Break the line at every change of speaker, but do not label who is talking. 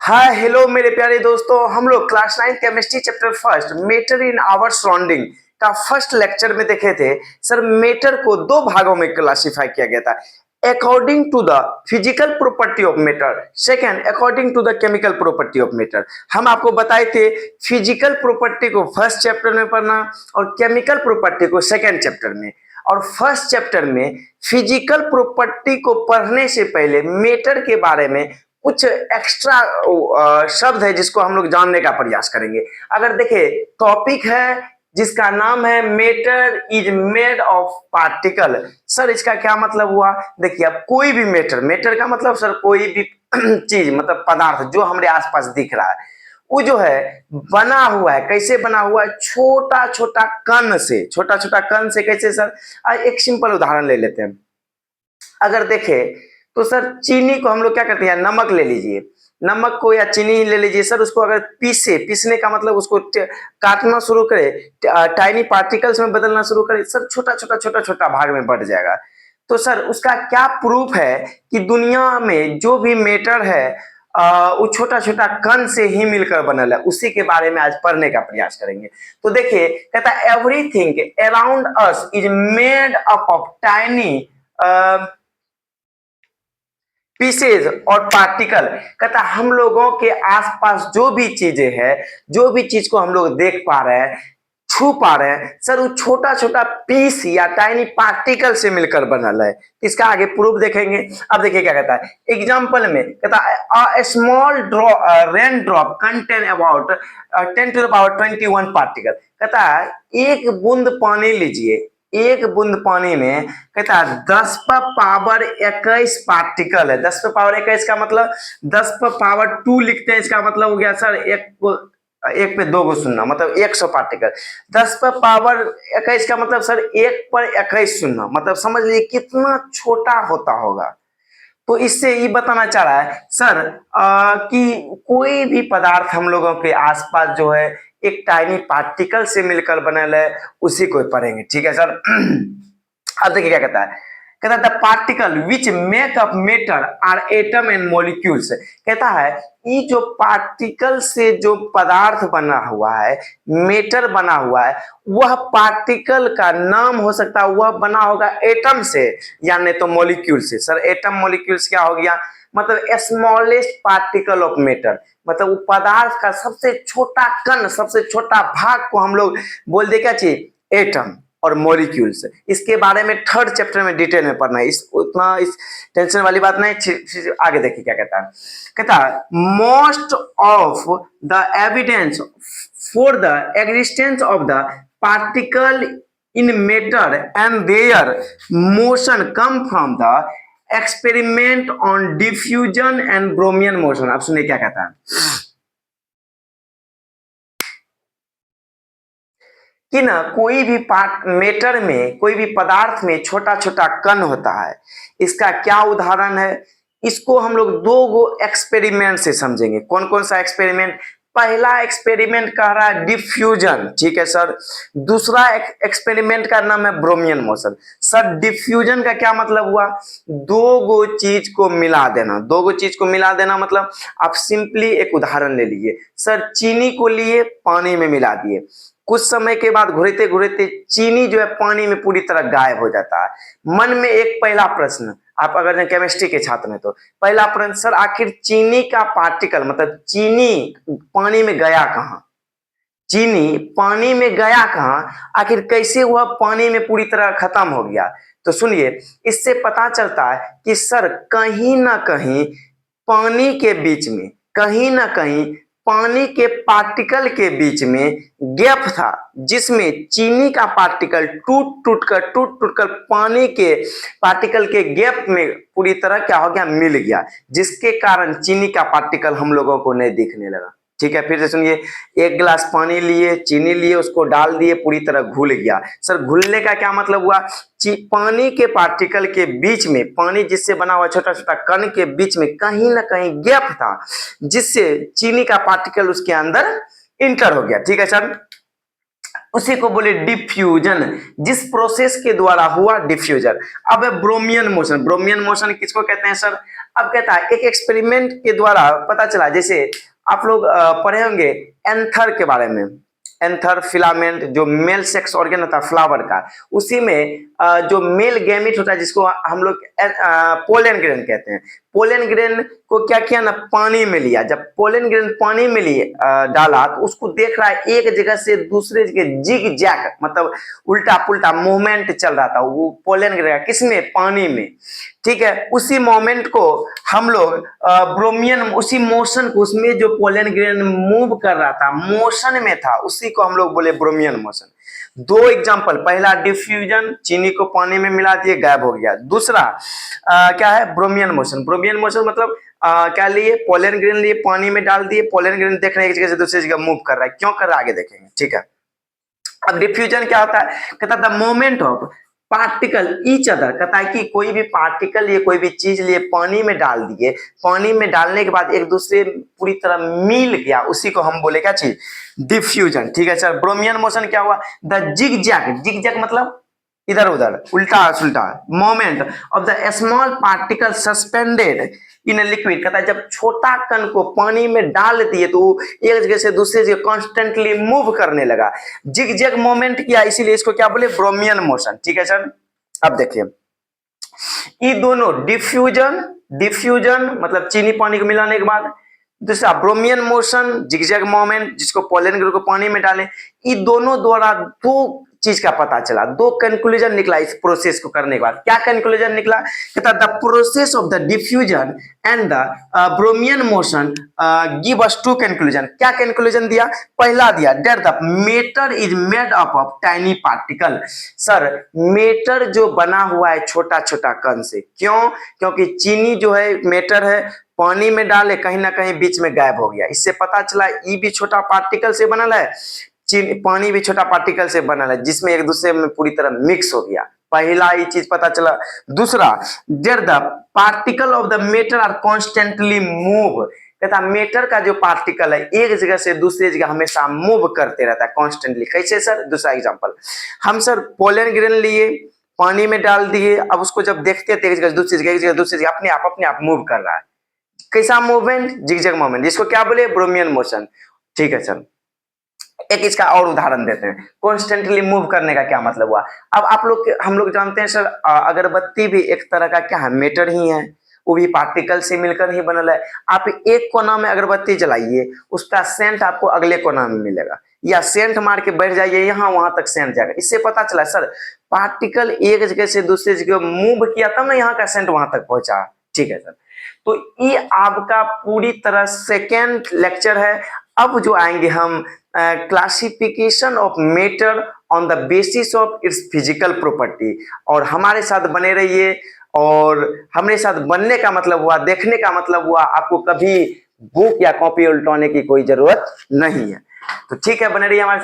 Hi hello मेरे प्यारे दोस्तों, हम लोग class 9 chemistry chapter first matter in our surrounding का फर्स्ट लेक्चर में देखे थे। सर मैटर को दो भागों में क्लासिफाई किया गया था, according to the physical property of matter, second according to the chemical property of matter. हम आपको बताए थे फिजिकल प्रॉपर्टी को फर्स्ट चैप्टर में पढ़ना और केमिकल प्रॉपर्टी को सेकेंड चैप्टर में। और फर्स्ट चैप्टर में फिजिकल प्रॉपर्टी को पढ़ने से पहले मैटर के बारे में कुछ एक्स्ट्रा शब्द है जिसको हम लोग जानने का प्रयास करेंगे। अगर देखे टॉपिक है जिसका नाम है matter is made of particle. Sir इसका क्या मतलब हुआ? देखिए अब कोई भी मैटर का मतलब सर कोई भी चीज मतलब पदार्थ जो हमारे आसपास दिख रहा है वो जो है बना हुआ है। कैसे बना हुआ है? छोटा छोटा कण से। छोटा छोटा कण से कैसे सर? एक सिंपल उदाहरण ले लेते हैं। अगर देखे तो सर चीनी को हम लोग क्या करते हैं, नमक ले लीजिए, नमक को या चीनी ले लीजिए सर, उसको अगर पीसने का मतलब उसको काटना शुरू करे, टाइनी पार्टिकल्स में बदलना शुरू करे सर, छोटा छोटा छोटा छोटा भाग में बढ़ जाएगा। तो सर उसका क्या प्रूफ है कि दुनिया में जो भी मैटर है वो छोटा छोटा कण से ही मिलकर बनल है, उसी के बारे में आज पढ़ने का प्रयास करेंगे। तो देखिए कहता है everything around us is made up of tiny pieces और पार्टिकल। कहता हम लोगों के आसपास जो भी चीजें हैं, जो भी चीज को हम लोग देख पा रहे हैं, छू पा रहे हैं सर, वो छोटा छोटा पीस या टाइनी पार्टिकल से मिलकर बनल है। इसका आगे प्रूफ देखेंगे। अब देखिए क्या कहता है एग्जांपल में, कहता है a small rain drop contain about 10 to the power 21 particle. कहता है एक बूंद पानी लीजिए, एक बूंद पानी में कहता है 10 पर पावर 21 पार्टिकल है। 10 पर पावर 21 का मतलब 10 पर पावर 2 लिखते हैं, इसका मतलब हो गया सर एक पे दो गो सुनना, मतलब 100 पार्टिकल। 10 पर पावर 21 का मतलब सर 1 पर 21 सुनना, मतलब समझ लीजिए कितना छोटा होता होगा। तो इससे ये बताना चाह रहा है सर कि कोई भी पदार्थ हम लोगों के आसपास जो है एक टाइनी पार्टिकल से मिलकर बनल है, उसी को पढ़ेंगे। ठीक है सर। अब देखिए क्या कहता है, कहता है the particle which make up matter are atom and molecules. कहता है ये जो पार्टिकल से जो पदार्थ बना हुआ है, मैटर बना हुआ है, वह पार्टिकल का नाम हो सकता है वह बना होगा एटम से या नहीं तो मॉलिक्यूल से। सर एटम मॉलिक्यूल्स क्या हो गया? मतलब स्मॉलेस्ट पार्टिकल ऑफ मैटर, मतलब पदार्थ का सबसे छोटा कण, सबसे छोटा भाग को हम लोग बोल दे क्या चाहिए? एटम और मॉलिक्यूल्स। इसके बारे में थर्ड चैप्टर में डिटेल में पढ़ना है, इस उतना इस टेंशन वाली बात नहीं। आगे देखिए क्या कहता है, कहता है most of the evidence for the existence of the particle in matter and their motion come from the experiment on diffusion and Brownian motion. आप सुनिए क्या कहता है कि ना कोई भी मैटर में, कोई भी पदार्थ में छोटा छोटा कण होता है। इसका क्या उदाहरण है? इसको हम लोग दो गो एक्सपेरिमेंट से समझेंगे। कौन कौन सा एक्सपेरिमेंट? पहला एक्सपेरिमेंट कह रहा है डिफ्यूजन, ठीक है सर। दूसरा एक्सपेरिमेंट का नाम है ब्रोमियन मोशन। सर डिफ्यूजन का क्या मतलब हुआ? दो गो चीज को मिला देना। दो गो चीज को मिला देना मतलब आप सिंपली एक उदाहरण ले लीजिए सर, चीनी को लिए पानी में मिला दिए, कुछ समय के बाद घुरते घुरते चीनी जो है पानी में पूरी तरह गायब हो जाता है। मन में एक पहला प्रश्न, आप अगर केमिस्ट्री के छात्र हैं तो पहला प्रश्न, सर आखिर चीनी का पार्टिकल मतलब चीनी पानी में गया कहाँ? चीनी पानी में गया कहाँ? आखिर कैसे हुआ पानी में पूरी तरह खत्म हो गया? तो सुनिए इससे पता चलता है कि सर कहीं ना कहीं पानी के बीच में, कहीं ना कहीं पानी के पार्टिकल के बीच में गैप था, जिसमें चीनी का पार्टिकल टूट टूट कर पानी के पार्टिकल के गैप में पूरी तरह क्या हो गया? मिल गया, जिसके कारण चीनी का पार्टिकल हम लोगों को नहीं दिखने लगा। ठीक है, फिर से सुनिए, एक गिलास पानी लिए, चीनी लिए, उसको डाल दिए, पूरी तरह घुल गया। सर घुलने का क्या मतलब हुआ? पानी के पार्टिकल के बीच में, पानी जिससे बना हुआ छोटा छोटा कण के बीच में कहीं ना कहीं गैप था, जिससे चीनी का पार्टिकल उसके अंदर इंटर हो गया। ठीक है सर। उसी को बोले डिफ्यूजन, जिस प्रोसेस के द्वारा हुआ डिफ्यूजन। अब ब्रोमियन मोशन, ब्रोमियन मोशन किसको कहते हैं सर? अब कहता है एक एक्सपेरिमेंट के द्वारा पता चला, जैसे आप लोग पढ़े होंगे एंथर के बारे में, एंथर फिलामेंट जो मेल सेक्स ऑर्गन होता है फ्लावर का, उसी में जो मेल गैमेट होता है जिसको हम लोग पोलन ग्रेन कहते हैं, पोलन ग्रेन को क्या किया ना, पानी में लिया। जब पोलन ग्रेन पानी में लिए डाला तो उसको देख रहा है एक जगह से दूसरे जगह जिग जैक, मतलब उल्टा पुल्टा मूवमेंट चल रहा था वो पोलन ग्रेन, किसमें? पानी में। ठीक है, उसी मोमेंट को हम लोग ब्रोमियन, उसी मोशन को, उसमें जो पोलन ग्रेन मूव कर रहा था, मोशन में था, उसी को हम लोग बोले ब्रोमियन मोशन। दो एग्जांपल, पहला डिफ्यूजन, चीनी को पानी में मिला दिए गायब हो गया। दूसरा क्या है? ब्रोमियन मोशन। ब्रोमियन मोशन मतलब क्या लिए? पोलन ग्रेन लिए, पानी में डाल दिए, पोलन ग्रेन देख रहे हैं एक जगह से दूसरी जगह मूव कर रहा है, क्यों कर रहा है आगे देखेंगे। ठीक है, अब डिफ्यूजन क्या होता है? कहता the moment of particle each other, कहता है कि कोई भी पार्टिकल लिए, कोई भी चीज लिए, पानी में डाल दिए, पानी में डालने के बाद एक दूसरे पूरी तरह मिल गया, उसी को हम बोले क्या चीज? डिफ्यूजन। ठीक है सर, ब्रोमियन मोशन क्या हुआ? The zig zag, zig zag मतलब इधर उधर, उल्टा सुल्टा, moment of the small particle suspended in liquid, कहता है जब छोटा कण को पानी में डाल दिए तो एक जगह से दूसरी जगह कॉन्स्टेंटली मूव करने लगा, जिग जैग मोमेंट किया, इसीलिए इसको क्या बोले? ब्रोमियन मोशन। ठीक है सर, अब देखिए ये दोनों डिफ्यूजन, डिफ्यूजन मतलब चीनी पानी को मिलाने के बाद, दूसरा ब्रोमियन मोशन, जिगजैग मोमेंट जिसको पोलन ग्रेन को पानी में डालें, ये दोनों द्वारा दो चीज का पता चला, दो कंक्लूजन निकला इस प्रोसेस को करने के बाद। क्या कंक्लूजन निकला? कहता the process of the diffusion and the Brownian motion give us two conclusion. क्या कंक्लूजन दिया? पहला दिया that the matter is made up of tiny particle. Sir, matter जो बना हुआ है छोटा छोटा कण से, क्यों? क्योंकि चीनी जो है मैटर है, पानी में डाले कहीं ना कहीं बीच में गायब हो गया, इससे पता चला ई भी छोटा पार्टिकल से बनल है, पानी भी छोटा पार्टिकल से बनल है, जिसमें एक दूसरे में पूरी तरह मिक्स हो गया। पहला ये चीज पता चला। दूसरा, there the particle of the matter are constantly move, कहता मैटर का जो पार्टिकल है एक जगह से दूसरी जगह हमेशा मूव करते रहता है कॉन्स्टेंटली। कैसे सर? दूसरा एग्जांपल, हम सर पोलन ग्रेन लिए, पानी में डाल दिए, अब उसको जब देखते हैं एक जगह दूसरी जगह, एक जगह दूसरी जगह अपने आप मूव कर रहा है। कैसा मूवमेंट? जिगजैग मूवमेंट, जिसको क्या बोले? ब्रोमियन मोशन। ठीक है सर, एक इसका और उदाहरण देते हैं, कॉन्स्टेंटली मूव करने का क्या मतलब हुआ। अब आप लोग, हम लोग जानते हैं सर, अगरबत्ती भी एक तरह का क्या है? मैटर ही है, वो भी पार्टिकल से मिलकर ही बनल है। आप एक कोना में अगरबत्ती जलाइए, उसका सेंट आपको अगले कोना में मिलेगा, या सेंट मार के बैठ जाइए यहाँ, वहां तक सेंट जाएगा। इससे पता चला सर पार्टिकल एक जगह से दूसरी जगह मूव किया तब ना यहाँ का सेंट वहां तक पहुंचा। ठीक है सर, तो ये आपका पूरी तरह सेकेंड लेक्चर है। अब जो आएंगे हम classification of matter on the basis of its physical property, और हमारे साथ बने रहिए। और हमारे साथ बनने का मतलब हुआ, देखने का मतलब हुआ, आपको कभी बुक या कॉपी उल्टाने की कोई जरूरत नहीं है। तो ठीक है, बने रहिए हमारे